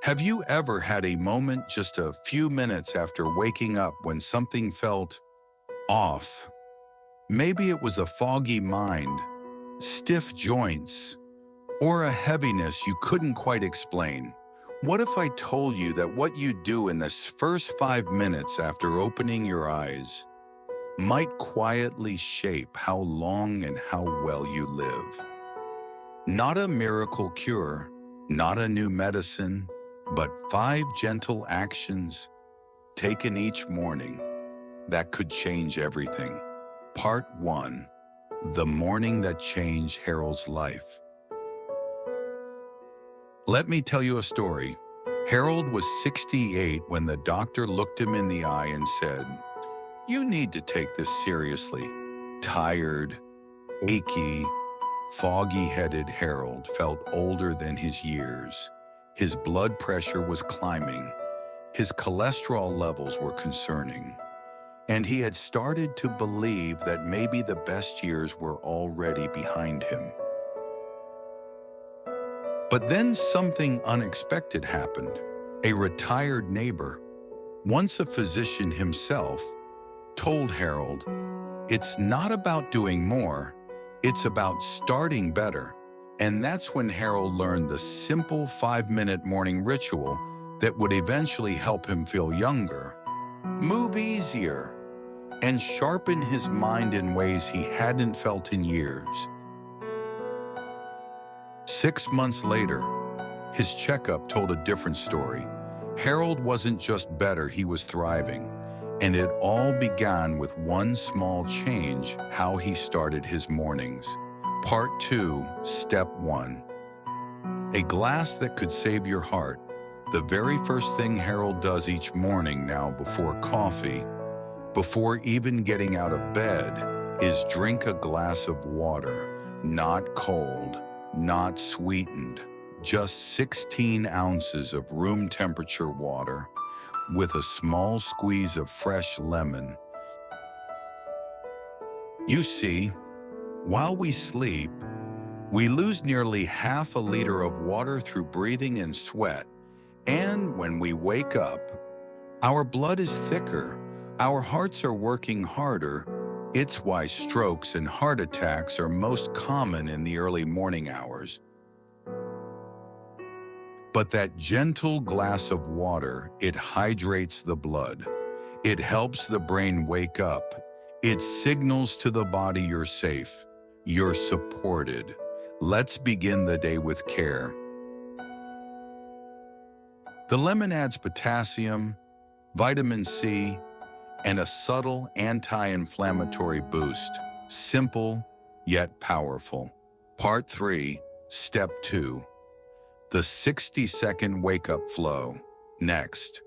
Have you ever had a moment just a few minutes after waking up when something felt off? Maybe it was a foggy mind, stiff joints, or a heaviness you couldn't quite explain. What if I told you that what you do in the first 5 minutes after opening your eyes might quietly shape how long and how well you live? Not a miracle cure, not a new medicine, but 5 gentle actions taken each morning that could change everything. Part 1. The morning that changed Harold's life. Let me tell you a story. Harold was 68 when the doctor looked him in the eye and said, "You need to take this seriously." Tired, achy, foggy-headed Harold felt older than his years. His blood pressure was climbing. His cholesterol levels were concerning. And he had started to believe that maybe the best years were already behind him. But then something unexpected happened. A retired neighbor, once a physician himself, told Harold, "It's not about doing more, it's about starting better." And that's when Harold learned the simple 5-minute morning ritual that would eventually help him feel younger, move easier, and sharpen his mind in ways he hadn't felt in years. 6 months later, his checkup told a different story. Harold wasn't just better, he was thriving. And it all began with one small change: how he started his mornings. Part 2, Step 1. A glass that could save your heart. The very first thing Harold does each morning now before coffee, before even getting out of bed, is drink a glass of water. Not cold, not sweetened, just 16 ounces of room temperature water with a small squeeze of fresh lemon. You see, while we sleep, we lose nearly half a liter of water through breathing and sweat. And when we wake up, our blood is thicker, our hearts are working harder. It's why strokes and heart attacks are most common in the early morning hours. But that gentle glass of water, it hydrates the blood. It helps the brain wake up. It signals to the body you're safe, you're supported. Let's begin the day with care. The lemon adds potassium, vitamin C, and a subtle anti-inflammatory boost. Simple, yet powerful. Part 3, Step 2. The 60-second wake-up flow. Next,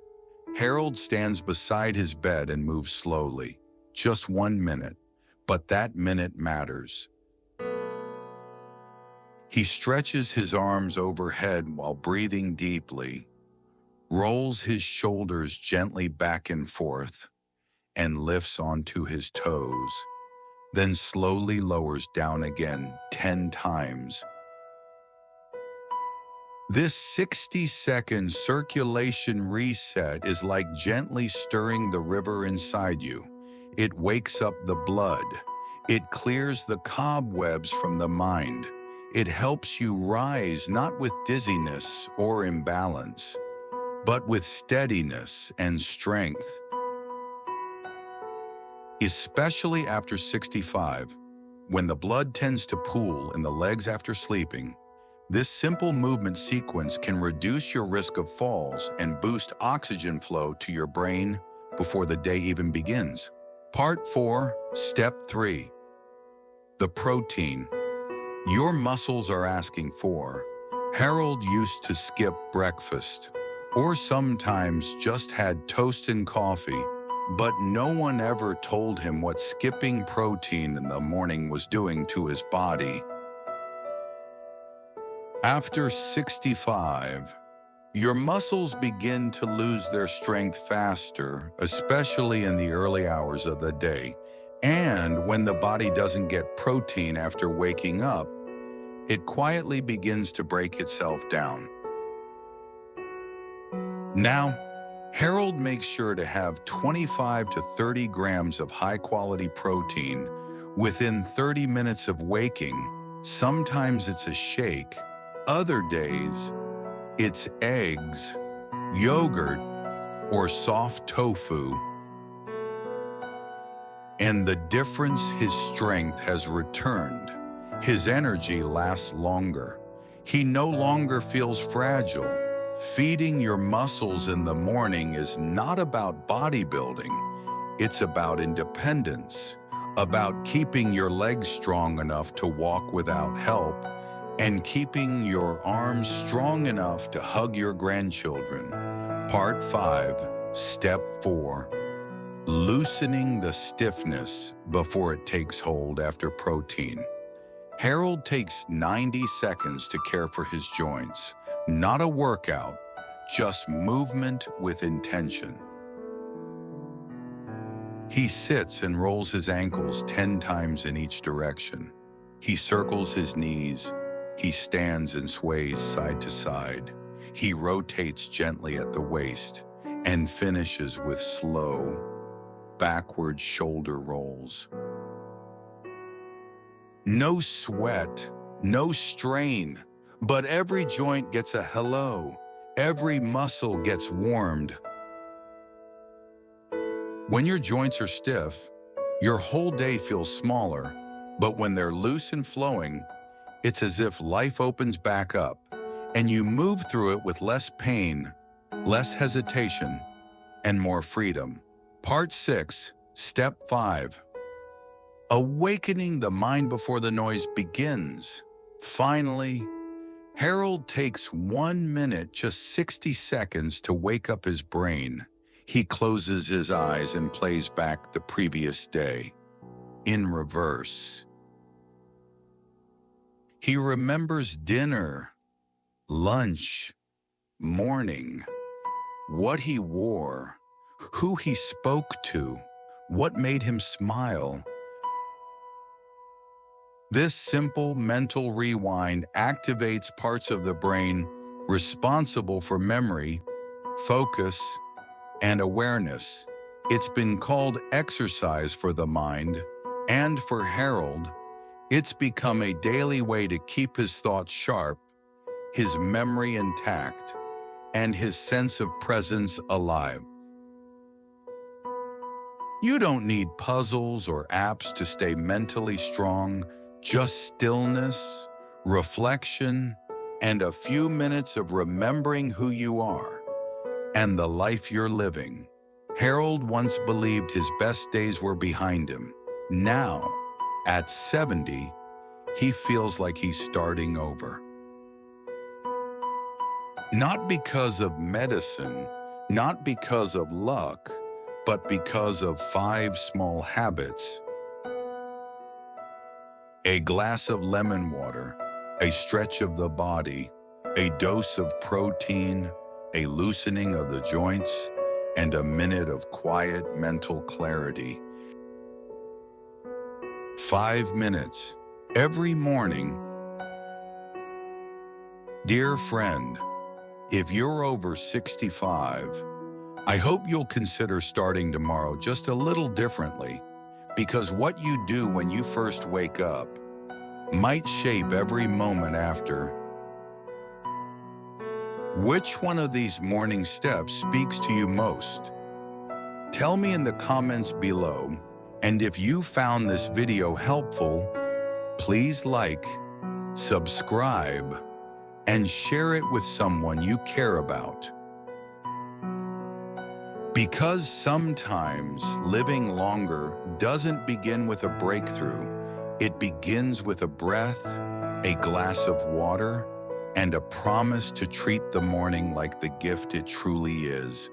Harold stands beside his bed and moves slowly. Just 1 minute, but that minute matters. He stretches his arms overhead while breathing deeply, rolls his shoulders gently back and forth, and lifts onto his toes, then slowly lowers down again 10 times. This 60-second circulation reset is like gently stirring the river inside you. It wakes up the blood. It clears the cobwebs from the mind. It helps you rise not with dizziness or imbalance, but with steadiness and strength. Especially after 65, when the blood tends to pool in the legs after sleeping, this simple movement sequence can reduce your risk of falls and boost oxygen flow to your brain before the day even begins. Part 4, Step 3. The protein your muscles are asking for. Harold used to skip breakfast, or sometimes just had toast and coffee, but no one ever told him what skipping protein in the morning was doing to his body. After 65, your muscles begin to lose their strength faster, especially in the early hours of the day. And when the body doesn't get protein after waking up, it quietly begins to break itself down. Now, Harold makes sure to have 25 to 30 grams of high-quality protein within 30 minutes of waking. Sometimes it's a shake. Other days, it's eggs, yogurt, or soft tofu. And the difference, his strength has returned. His energy lasts longer. He no longer feels fragile. Feeding your muscles in the morning is not about bodybuilding. It's about independence, about keeping your legs strong enough to walk without help, and keeping your arms strong enough to hug your grandchildren. Part 5, Step 4. Loosening the stiffness before it takes hold after protein. Harold takes 90 seconds to care for his joints. Not a workout, just movement with intention. He sits and rolls his ankles 10 times in each direction. He circles his knees. He stands and sways side to side. He rotates gently at the waist and finishes with slow, backward shoulder rolls. No sweat, no strain, but every joint gets a hello. Every muscle gets warmed. When your joints are stiff, your whole day feels smaller, but when they're loose and flowing, it's as if life opens back up and you move through it with less pain, less hesitation, and more freedom. Part 6, Step 5. Awakening the mind before the noise begins. Finally, Harold takes 1 minute, just 60 seconds, to wake up his brain. He closes his eyes and plays back the previous day, in reverse. He remembers dinner, lunch, morning, what he wore, who he spoke to, what made him smile. This simple mental rewind activates parts of the brain responsible for memory, focus, and awareness. It's been called exercise for the mind, and for Harold, it's become a daily way to keep his thoughts sharp, his memory intact, and his sense of presence alive. You don't need puzzles or apps to stay mentally strong, just stillness, reflection, and a few minutes of remembering who you are and the life you're living. Harold once believed his best days were behind him. Now, at 70, he feels like he's starting over. Not because of medicine, not because of luck, but because of 5 small habits. A glass of lemon water, a stretch of the body, a dose of protein, a loosening of the joints, and a minute of quiet mental clarity. 5 minutes every morning. Dear friend, if you're over 65, I hope you'll consider starting tomorrow just a little differently, because what you do when you first wake up might shape every moment after. Which one of these morning steps speaks to you most? Tell me in the comments below, and if you found this video helpful, please like, subscribe, and share it with someone you care about. Because sometimes living longer doesn't begin with a breakthrough. It begins with a breath, a glass of water, and a promise to treat the morning like the gift it truly is.